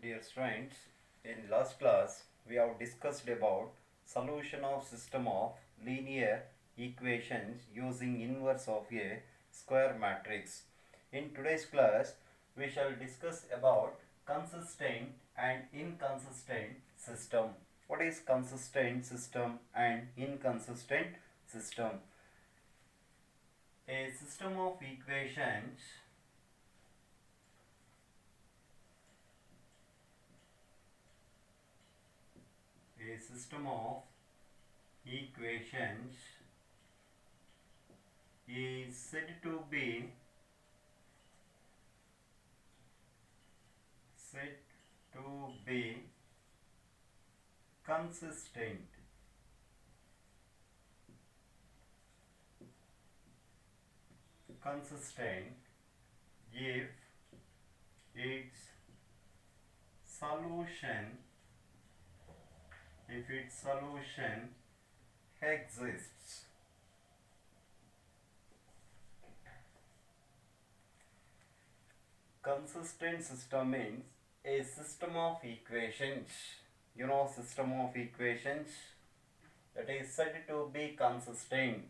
Dear students, in last class we have discussed about solution of system of linear equations using inverse of a square matrix. In today's class we shall discuss about consistent and inconsistent system. What is consistent system and inconsistent system? A system of equations is said to be consistent if its solution exists. Consistent system means a system of equations. You know, system of equations that is said to be consistent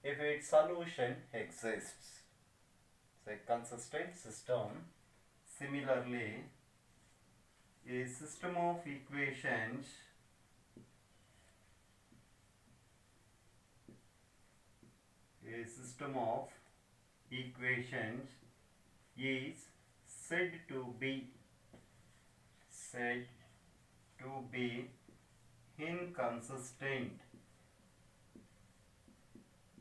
if its solution exists. So, a consistent system. Similarly, a system of equations is said to be inconsistent if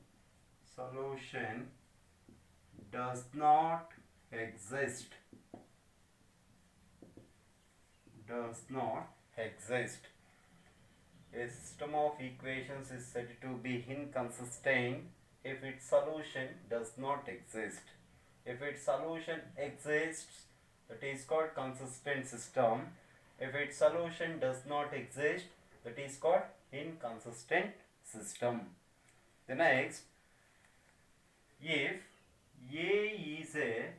its solution does not exist. A system of equations is said to be inconsistent if its solution does not exist. If its solution exists, that is called consistent system. If its solution does not exist, that is called inconsistent system. The next, if A is a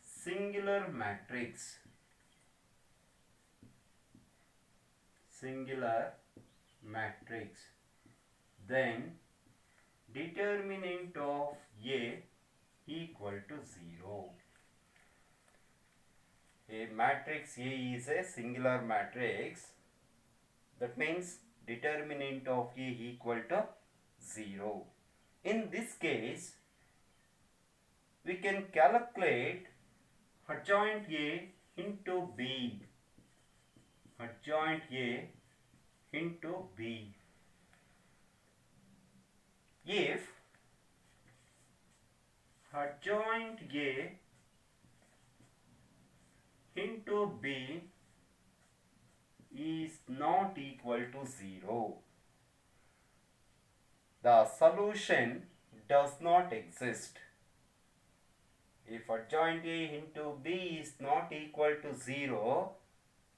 singular matrix, then determinant of A equal to 0. A matrix A is a singular matrix. That means determinant of A equal to 0. In this case, we can calculate adjoint A into B. If adjoint A into B is not equal to 0, the solution does not exist. If adjoint A into B is not equal to 0,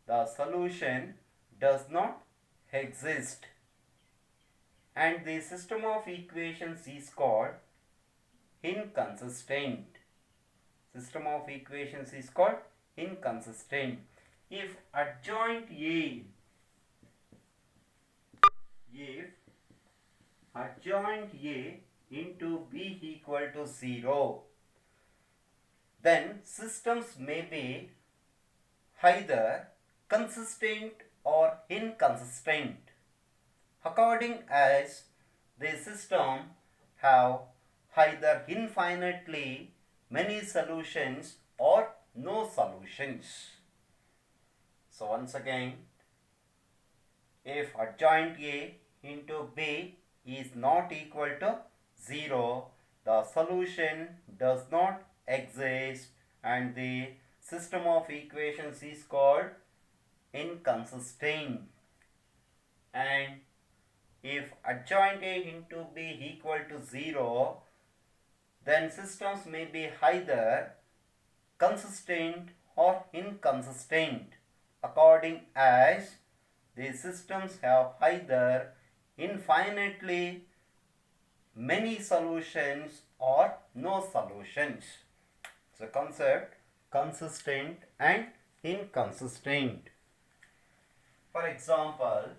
the solution does not exist, and the system of equations is called inconsistent. If adjoint A into B equal to 0, then systems may be either consistent or inconsistent according as the system have either infinitely many solutions or no solutions. So once again, if adjoint A into B is not equal to 0, the solution does not exist and the system of equations is called inconsistent. And if adjoint A into B equal to 0, then systems may be either consistent or inconsistent according as these systems have either infinitely many solutions or no solutions. So concept consistent and inconsistent. For example,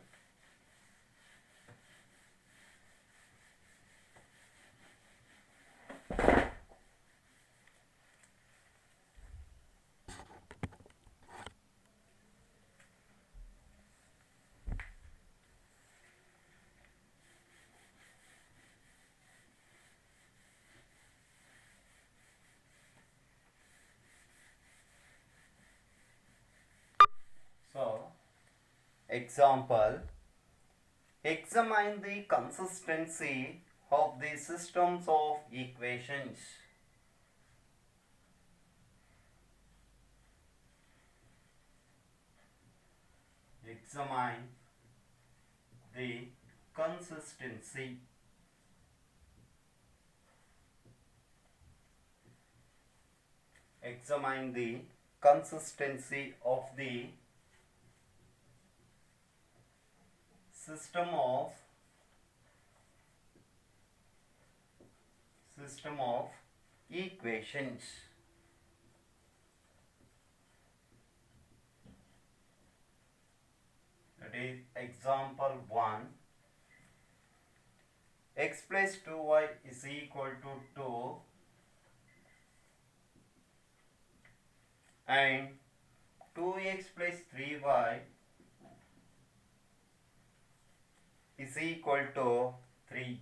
example, examine the consistency of the systems of equations. Examine the consistency examine the consistency of the system of equations. That is example 1. X plus 2y is equal to 2 and 2x plus 3y is equal to 3.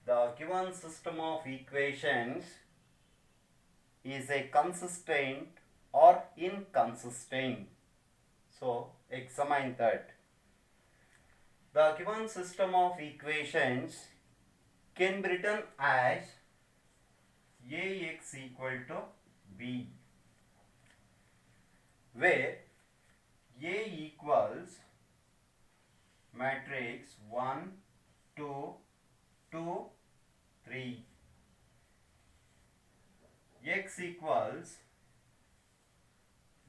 The given system of equations is a consistent or inconsistent. So examine that. The given system of equations can be written as Ax equal to B, where A equals matrix 1, 2, 2, 3. X equals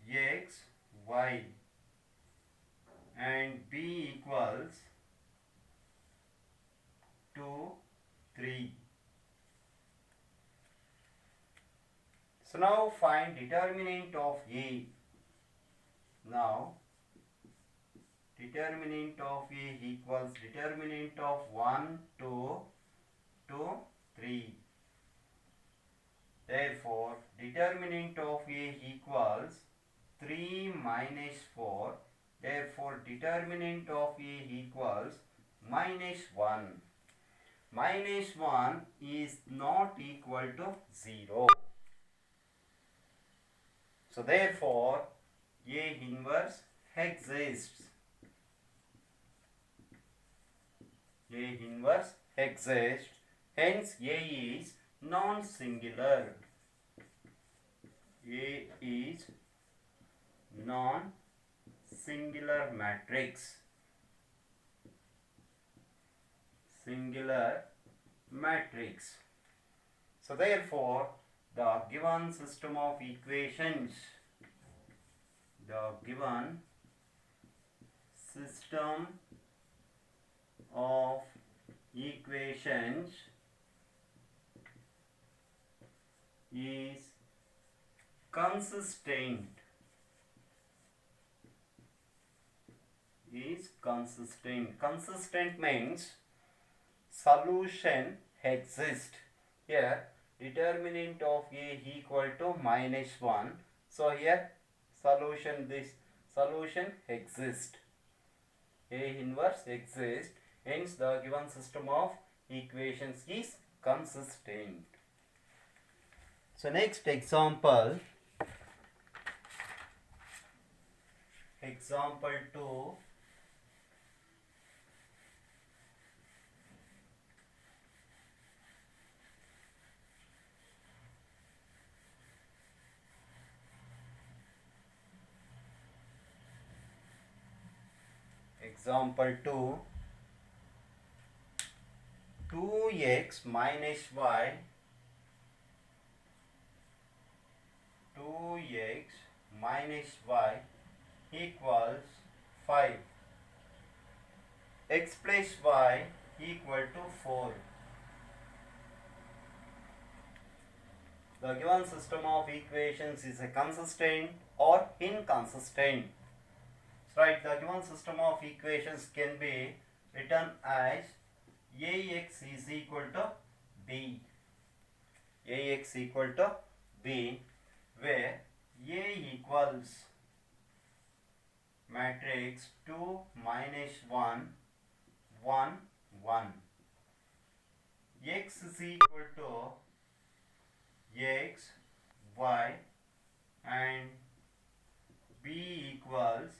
X, Y, and B equals 2, 3. So now find determinant of A. Now determinant of A equals determinant of 1, 2, 2, 3. Therefore, determinant of A equals 3 minus 4. Therefore, determinant of A equals minus 1. Minus 1 is not equal to 0. So, therefore, A inverse exists. A inverse exists. Hence, A is non-singular. A is non-singular matrix. Singular matrix. So therefore, the given system of equations, is consistent. Consistent means solution exists. Here determinant of A equal to minus 1. So here this solution exists. A inverse exists. Hence the given system of equations is consistent. So next example. Example 2. Example 2. 2x minus y 2x minus y equals 5. X plus y equal to 4. The given system of equations is a consistent or inconsistent. Right, the given system of equations can be written as Ax is equal to b. Ax equal to b, where A equals matrix 2 minus 1 1 1. X is equal to x, y, and b equals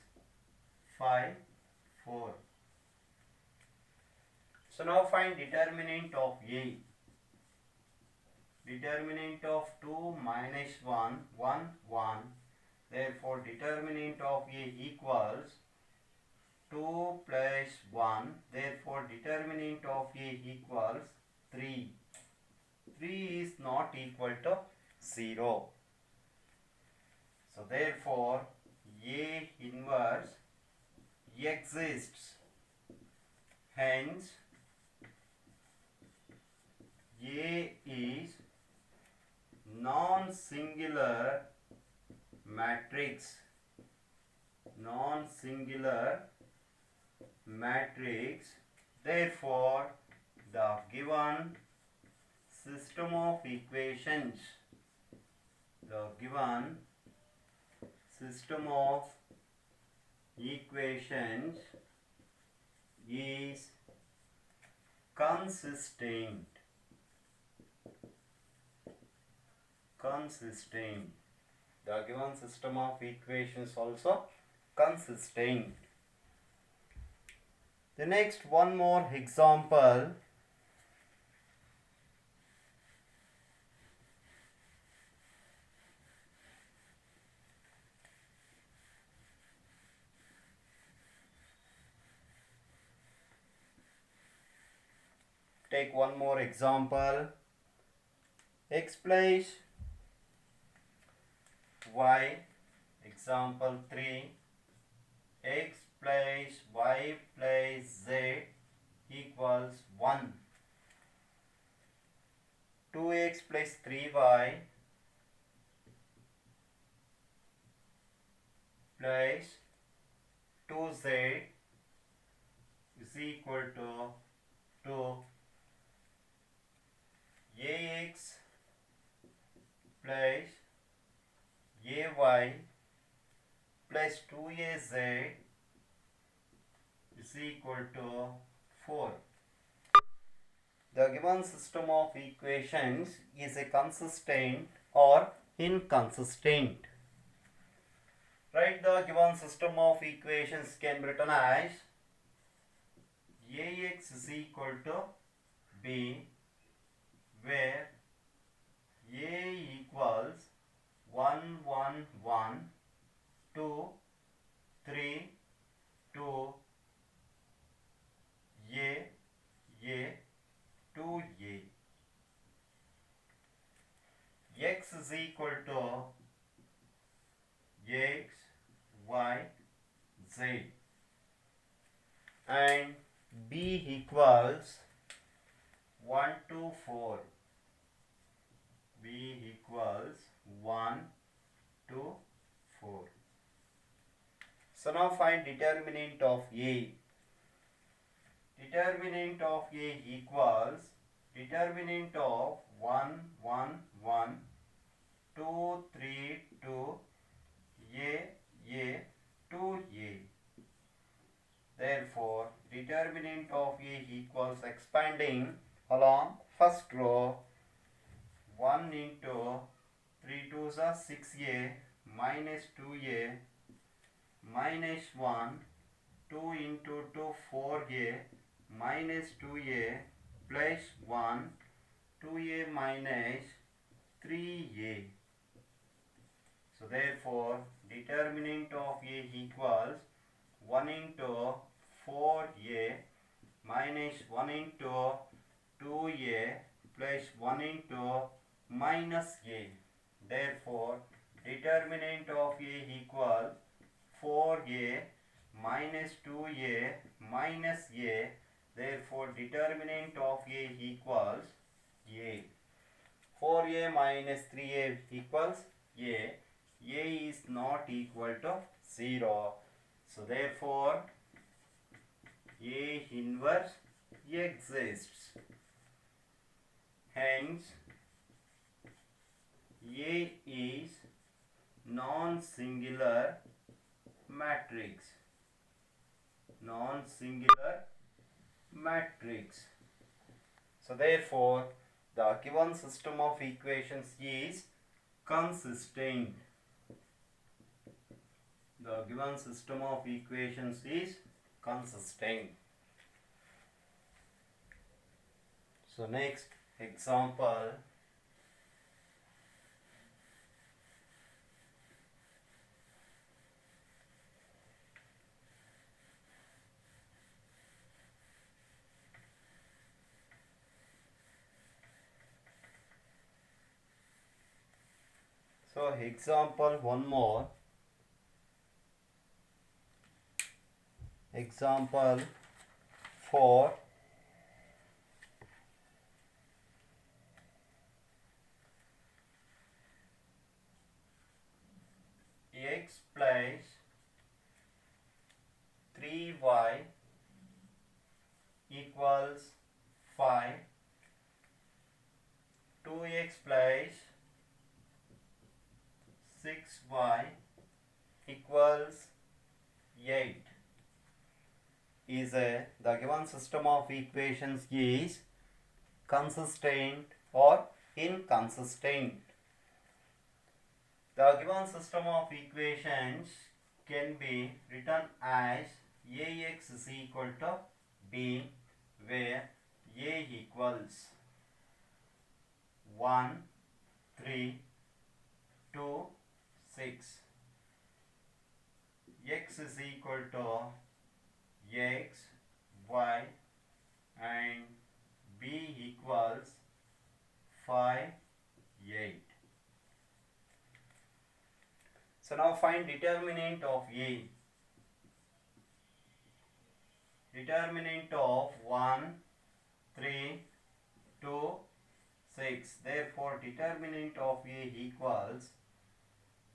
5 4. So now find determinant of A. Determinant of 2 minus 1 1 1. Therefore determinant of A equals 2 plus 1. Therefore determinant of A equals 3. 3 is not equal to 0. So therefore A inverse exists. Hence A is non-singular matrix. Non-singular matrix. Therefore the given system of equations, the given system of equations is consistent. Consistent. The given system of equations also consistent. The next one more example. Take one more example. X plus y, example 3, x plus y plus z equals 1. 2x plus 3y plus 2z is equal to 2. Ax plus ay plus 2az is equal to 4. The given system of equations is a consistent or inconsistent. Write the given system of equations can be written as Ax is equal to b, where A equals 1 1 1 2 3 2 A 2A. X is equal to x, y, z, and b equals 1 to 4. B equals 1 to 4. So now find determinant of A. Determinant of A equals determinant of 1 1 1 2 3 2 A 2A. Therefore determinant of A equals, expanding along first row, 1 into 3 2s are 6a minus 2a minus 1, 2 into 2 4a minus 2a plus 1, 2a minus 3a. So therefore determinant of A equals 1 into 4a minus 1 into 2a plus 1 into minus a. Therefore determinant of A equals 4a 4a minus 2a minus a. Therefore, determinant of a equals a. 4a minus 3a equals a. A is not equal to 0. So, therefore, A inverse exists. Hence, A is non-singular matrix. Non-singular matrix. So, therefore, the given system of equations is consistent. The given system of equations is consistent. So, next example. So, example one more. Example 4. X plus 3y equals 5. 2x plus 6y equals 8 is the given system of equations is consistent or inconsistent. The given system of equations can be written as Ax is equal to b, where A equals 1, 3, 2, 6. X is equal to x, y, and b equals 5, 8. So now find determinant of A. Determinant of 1, 3, 2, 6. Therefore, determinant of A equals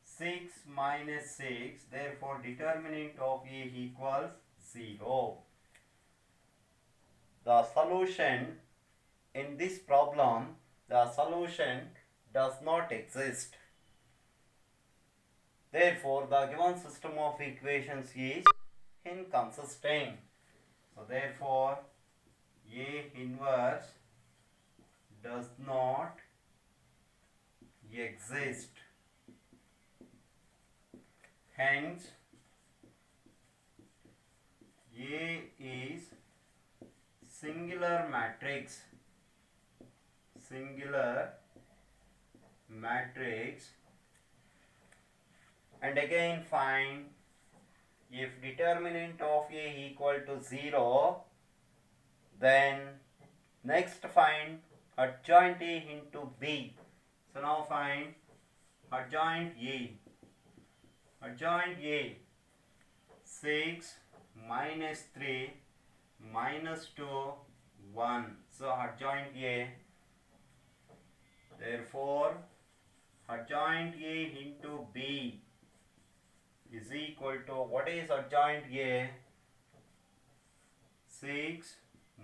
6 minus 6. Therefore, determinant of A equals 0. The solution in this problem, the solution does not exist. Therefore, the given system of equations is inconsistent. So, therefore, A inverse does not exist. Hence, A is singular matrix. Singular matrix. And again find if determinant of A equal to 0, then next find adjoint A into B. So now find adjoint A. Adjoint A, 6 minus 3 minus 2, 1. So adjoint A. Therefore, adjoint A into B is equal to, what is adjoint A? 6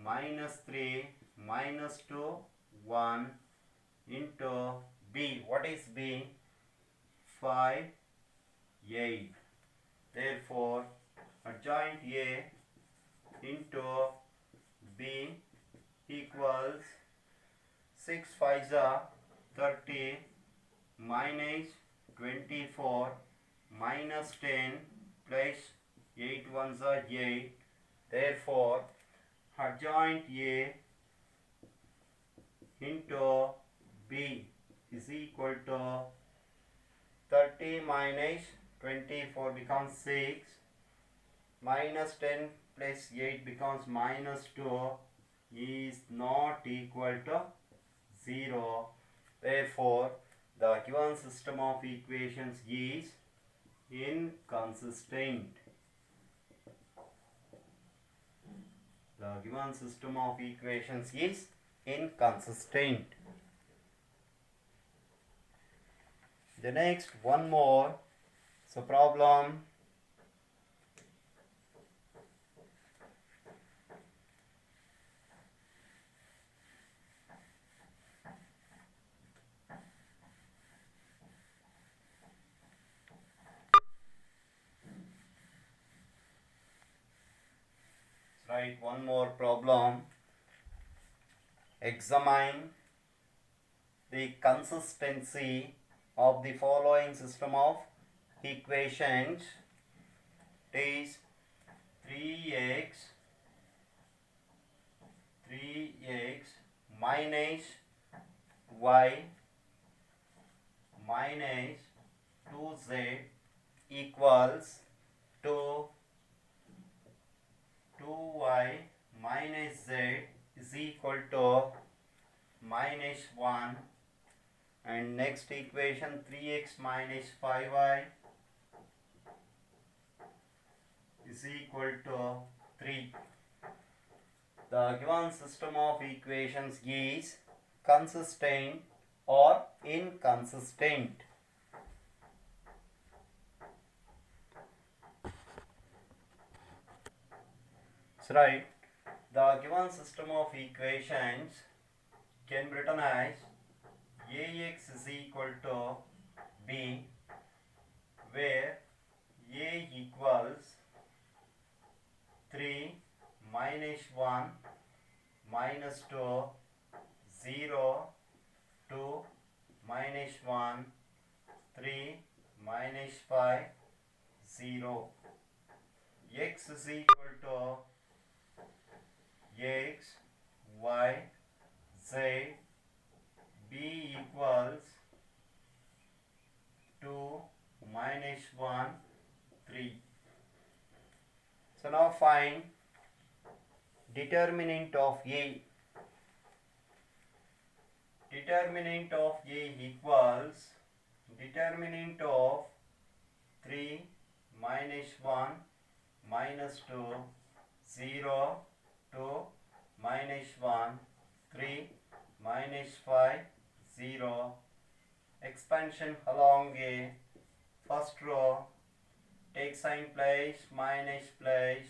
minus 3 minus 2, 1 into B. What is B? 5, 8. Therefore, adjoint A into B equals 6 5s are 30 minus 24 minus 10 plus 8 1s are 8. Therefore, adjoint A into B is equal to 30 minus 24 becomes 6, minus 10 plus 8 becomes minus 2, is not equal to 0. Therefore, the given system of equations is inconsistent. The given system of equations is inconsistent. The next one more. So problem write one more problem. Examine the consistency of the following system of equations. It is 3x minus y minus 2z equals to 2y minus z is equal to minus 1, and next equation 3x minus 5y is equal to 3. The given system of equations is consistent or inconsistent. That's right. The given system of equations can be written as ax is equal to b, where a equals 3 minus 1 minus 2 0 2 minus 1 3 minus 5 0. X is equal to x y z, b equals 2 minus 1 3. So now find determinant of a. Determinant of a equals determinant of 3 minus 1 minus 2 0 2 minus 1 3 minus 5 0. Expansion along a. First row, take sign place, minus place,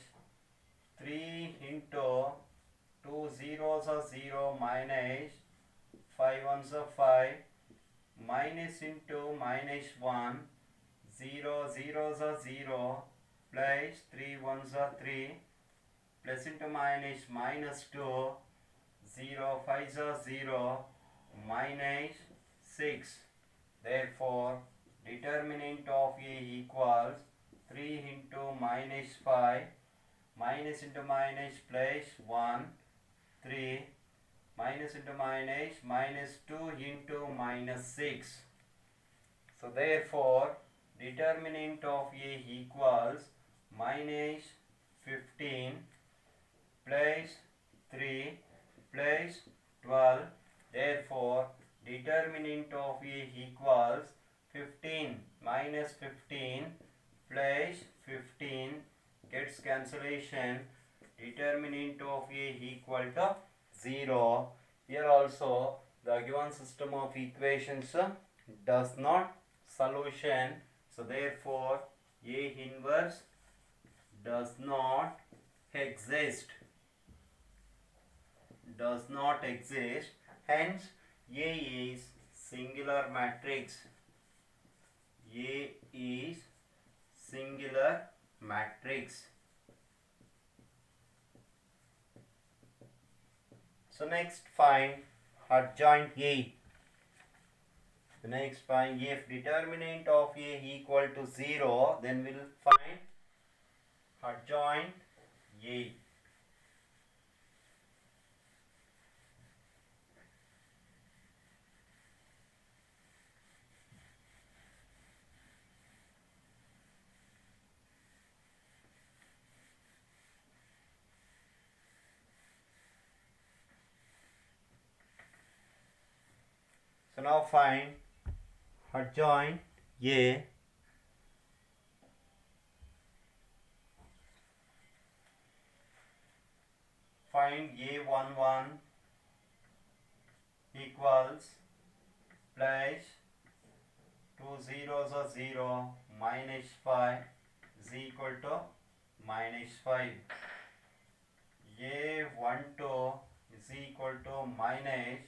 3 into 2 zeros are 0 minus 5 ones are 5, minus into minus 1, 0 zeros are 0, plus 3 ones are 3, plus into minus minus 2, 0 5s are 0, minus 6. Therefore, determinant of a equals 3 into minus 5, minus into minus plus 1, 3, minus into minus, minus 2 into minus 6. So therefore, determinant of a equals minus 15 plus 3 plus 12. Therefore, determinant of a equals 15 minus 15 plus 15 gets cancellation. Determinant of a equal to 0. Here also the given system of equations does not solution. So therefore A inverse does not exist. Does not exist. Hence A is singular matrix. A is singular matrix. So next find adjoint A. The next find if determinant of A equal to 0, then we will find adjoint A. So now find adjoint A. find A11 equals plus 2 zeros are 0 minus 5 is equal to minus 5. A12 is equal to minus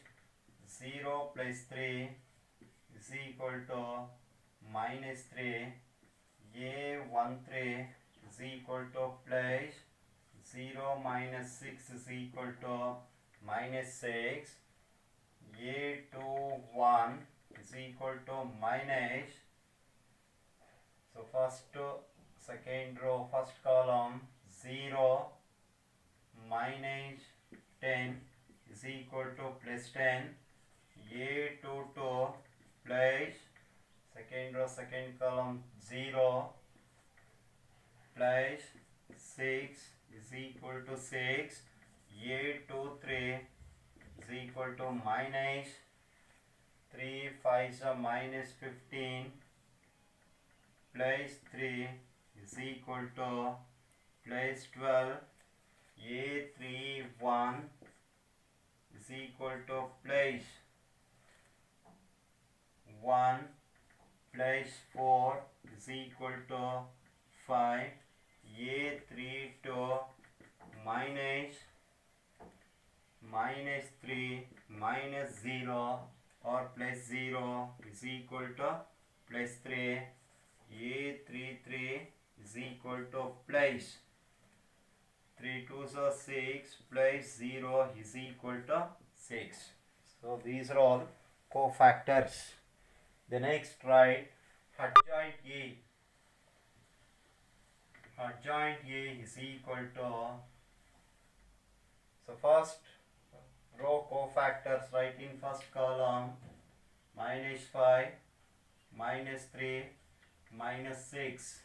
0 plus 3 is equal to minus 3. A13 is equal to plus 0 minus 6 is equal to minus 6. A21 is equal to minus, so second row, first column, 0 minus 10 is equal to plus 10. A22 plus, second row, second column, 0 plus 6 is equal to 6. A23 is equal to minus 3 5s are minus 15 plus 3 is equal to plus 12. A31 is equal to plus 1 plus 4 is equal to 5. A32 minus 3 minus 0 or plus 0 is equal to plus 3. A33 is equal to plus 3 2s are 6 plus 0 is equal to 6. So these are all cofactors. The next write adjoint A. Adjoint A is equal to, so first row cofactors write in first column, minus 5, minus 3, minus 6.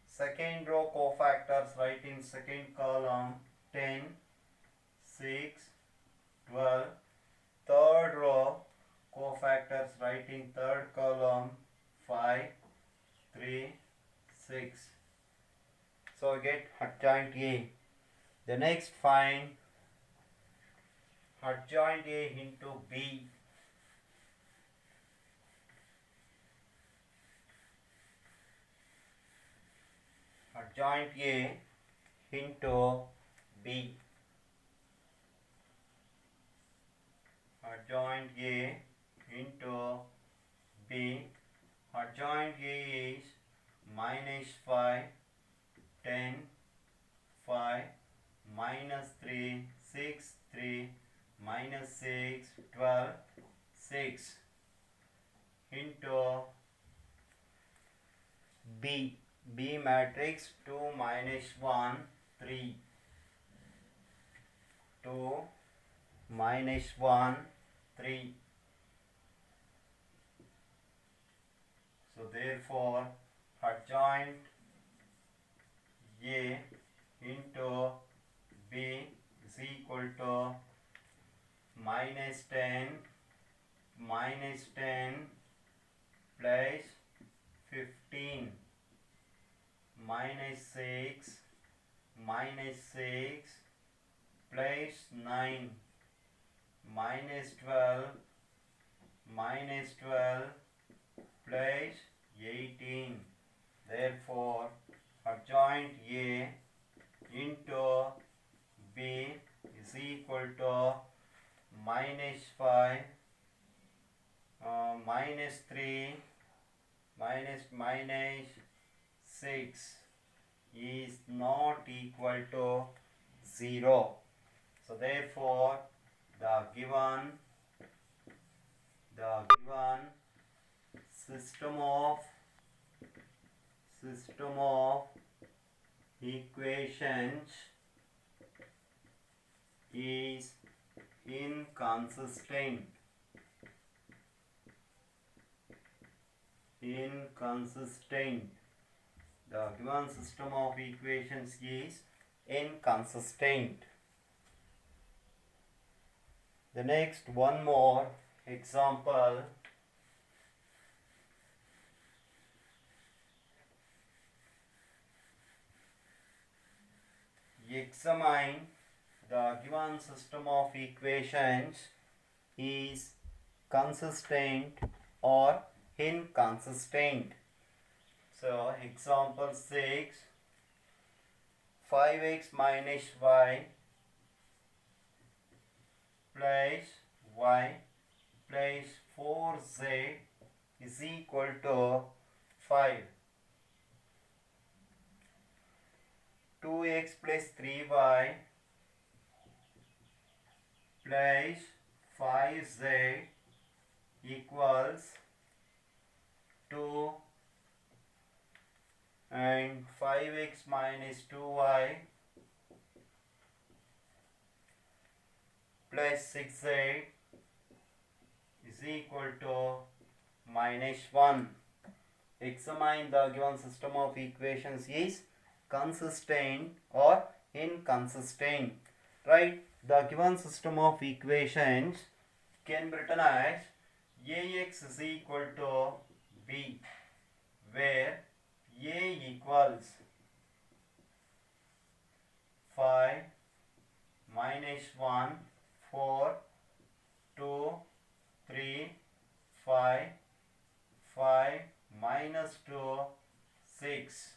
Second row cofactors write in second column, 10, 6, 12. Third row cofactors write in third column, 5, 3, 6. So get adjoint A. The next find adjoint A into B. Adjoint A into B. Adjoint A into B. Adjoint A is minus 5, 10, 5, minus 3, 6, 3, minus 6, 12, 6 into B. B matrix 2 minus 1, 3. 2 minus 1, 3. So therefore adjoint A into B is equal to minus 10 plus 15 minus 6 plus 9 minus 12 plus 18. Therefore adjoint A into B is equal to minus 5 minus 3 minus 6 is not equal to 0. So therefore the given system of equations is inconsistent. The given system of equations is inconsistent. The next one more example. Examine the given system of equations is consistent or inconsistent. So example 6, 5x minus y plus y plus 4z is equal to 5. 2x plus 3y plus 5z equals 2, and 5x minus 2y plus 6z is equal to minus 1. Examine the given system of equations is consistent or inconsistent. Right? The given system of equations can be written as Ax is equal to b, where A equals 5 minus 1, 4, 2, 3, 5, 5 minus 2, 6.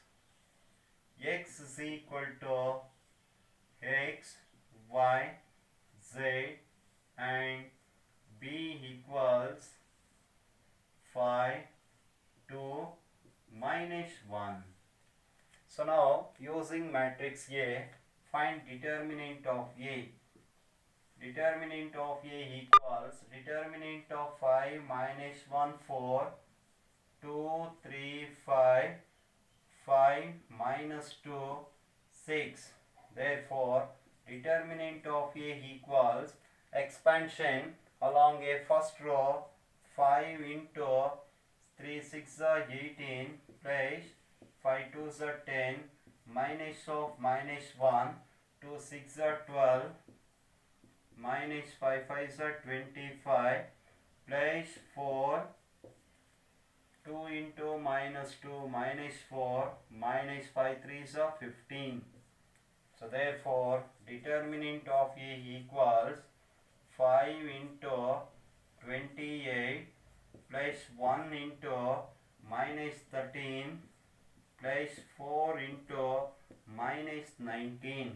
X is equal to x, y, z, and b equals 5, 2, minus 1. So now using matrix A, find determinant of A. Determinant of A equals determinant of 5 minus 1, 4, 2, 3, 5, 5 minus 2, 6. Therefore, determinant of A equals expansion along a first row 5 into 3 6 are 18 plus 5 2s are 10 minus of minus 1 2 6 are 12 minus 5 5s are 25 plus 4 2 into minus 2 minus 4 minus 5 3s are 15. So therefore determinant of A equals 5 into 28 plus 1 into minus 13 plus 4 into minus 19.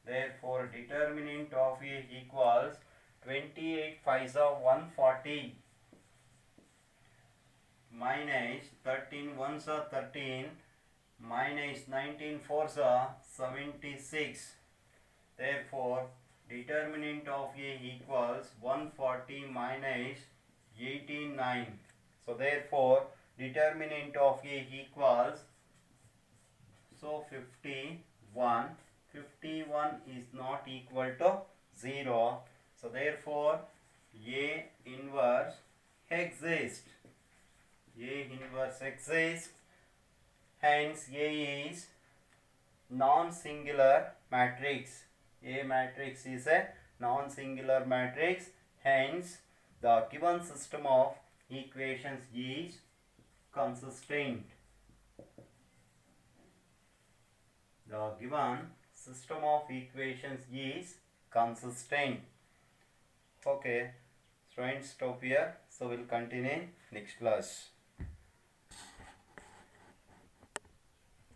Therefore determinant of A equals 28 5s are 140 minus 13 1s are 13 minus 19 4s are 76. Therefore determinant of A equals 140 minus 89. So therefore determinant of A equals 51. 51 is not equal to 0. So therefore A inverse exists. A inverse exists. Hence A is non-singular matrix. A matrix is a non-singular matrix. Hence the given system of equations is consistent. The given system of equations is consistent. Okay, students, stop here. So we'll continue next class.